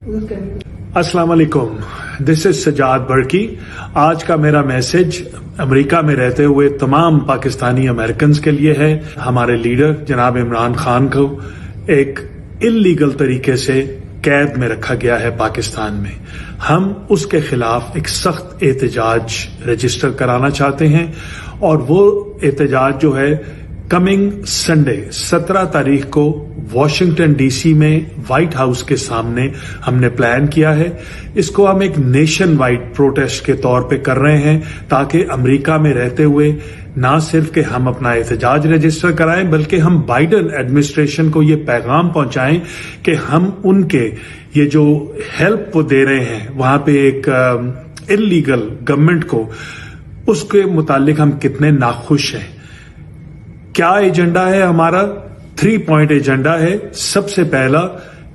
अस्सलाम वालेकुम, this is Sajjad बरकी। आज का मेरा मैसेज अमेरिका में रहते हुए तमाम पाकिस्तानी अमेरिकन्स के लिए है। हमारे लीडर जनाब इमरान खान को एक इल्लीगल तरीके से कैद में रखा गया है पाकिस्तान में। हम उसके खिलाफ एक सख्त एहतजाज रजिस्टर कराना चाहते हैं और वो एहतजाज जो है कमिंग संडे 17 तारीख को वॉशिंगटन डीसी में व्हाइट हाउस के सामने हमने प्लान किया है। इसको हम एक नेशन वाइड प्रोटेस्ट के तौर पे कर रहे हैं ताकि अमेरिका में रहते हुए ना सिर्फ कि हम अपना एहतजाज रजिस्टर कराएं बल्कि हम बाइडन एडमिनिस्ट्रेशन को ये पैगाम पहुंचाएं कि हम उनके ये जो हेल्प वो दे रहे हैं वहां पे एक इल्लीगल गवर्नमेंट को, उसके मुतालिक हम कितने नाखुश हैं। क्या एजेंडा है हमारा? 3 पॉइंट एजेंडा है। सबसे पहला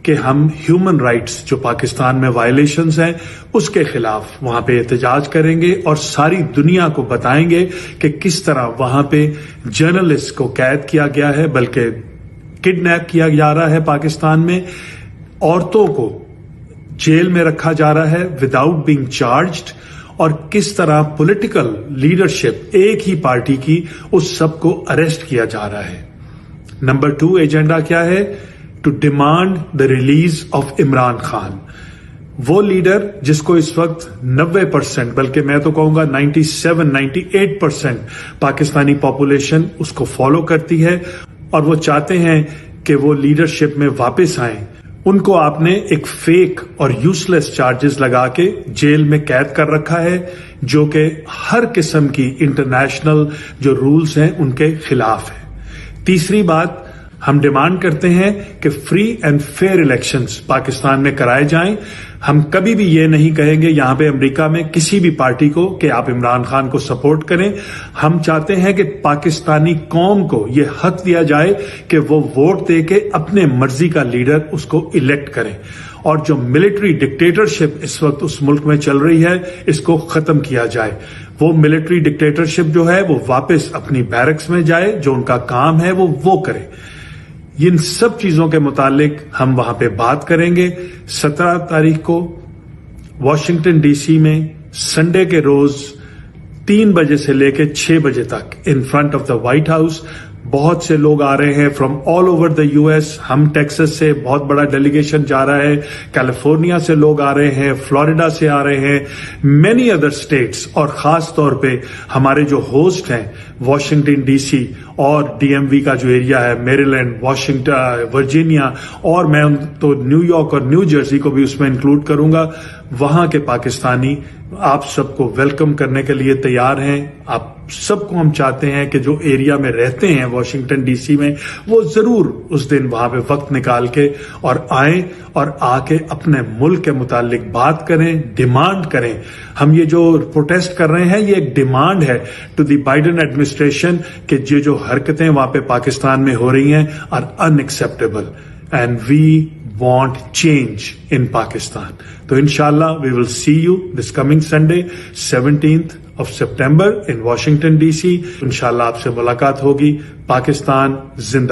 कि हम ह्यूमन राइट्स जो पाकिस्तान में वायलेशंस हैं उसके खिलाफ वहां पे एहतजाज करेंगे और सारी दुनिया को बताएंगे कि किस तरह वहां पे जर्नलिस्ट को कैद किया गया है, बल्कि किडनैप किया जा रहा है पाकिस्तान में, औरतों को जेल में रखा जा रहा है विदाउट बीइंग चार्ज्ड, और किस तरह पॉलिटिकल लीडरशिप एक ही पार्टी की उस सब को अरेस्ट किया जा रहा है। नंबर 2 एजेंडा क्या है? To demand the release of Imran Khan, वो लीडर जिसको इस वक्त 90% बल्कि मैं तो कहूंगा 97-98% पाकिस्तानी पॉपुलेशन उसको फॉलो करती है और वो चाहते हैं कि वो लीडरशिप में वापस आए। उनको आपने एक फेक और यूजलेस चार्जेस लगा के जेल में कैद कर रखा है जो कि हर किस्म की इंटरनेशनल जो रूल्स हैं उनके खिलाफ है। तीसरी बात, हम डिमांड करते हैं कि free and fair elections Pakistan में कराए जाएं। हम कभी भी ये नहीं कहेंगे यहां पे अमेरिका में किसी भी पार्टी को कि आप इमरान खान को सपोर्ट करें। हम चाहते हैं कि पाकिस्तानी कौम को ये हक दिया जाए कि वो वोट दे के अपने मर्जी का लीडर उसको इलेक्ट करें, और जो मिलिट्री डिक्टेटरशिप इस वक्त उस मुल्क में चल रही है इसको खत्म किया जाए। वो मिलिट्री डिक्टेटरशिप जो है वो वापस अपनी बैरक्स में जाए, जो उनका काम है वो करे। इन सब चीजों के मुतालिक हम वहां पे बात करेंगे 17 तारीख को वॉशिंगटन डीसी में संडे के रोज 3 बजे से लेकर 6 बजे तक in front of the white house. बहुत से लोग आ रहे हैं from all over the US. हम टेक्सास से बहुत बड़ा डेलीगेशन जा रहा है, कैलिफोर्निया से लोग आ रहे हैं, फ्लोरिडा से आ रहे हैं, मेनी अदर स्टेट्स, और खास तौर पे हमारे जो होस्ट हैं वॉशिंगटन डीसी और डीएमवी का जो एरिया है, मेरीलैंड, वॉशिंगटन, वर्जीनिया, और मैं तो न्यूयॉर्क और न्यू जर्सी को भी उसमें इंक्लूड करूंगा। वहां के पाकिस्तानी आप सबको वेलकम करने के लिए तैयार हैं। आप सबको हम चाहते हैं कि जो एरिया में रहते हैं वॉशिंगटन डीसी में, वो जरूर उस दिन वहां पे वक्त निकाल के और आएं और आके अपने मुल्क के मुतालिक बात करें, डिमांड करें। हम ये जो प्रोटेस्ट कर रहे हैं ये एक डिमांड है टू द बाइडन एडमिनिस्ट्रेशन कि ये जो हरकतें वहां पे पाकिस्तान में हो रही हैं are unacceptable and we want change in Pakistan. So inshallah we will see you this coming Sunday 17th of September in Washington DC. Inshallah आपसे मुलाकात होगी। पाकिस्तान जिंदा।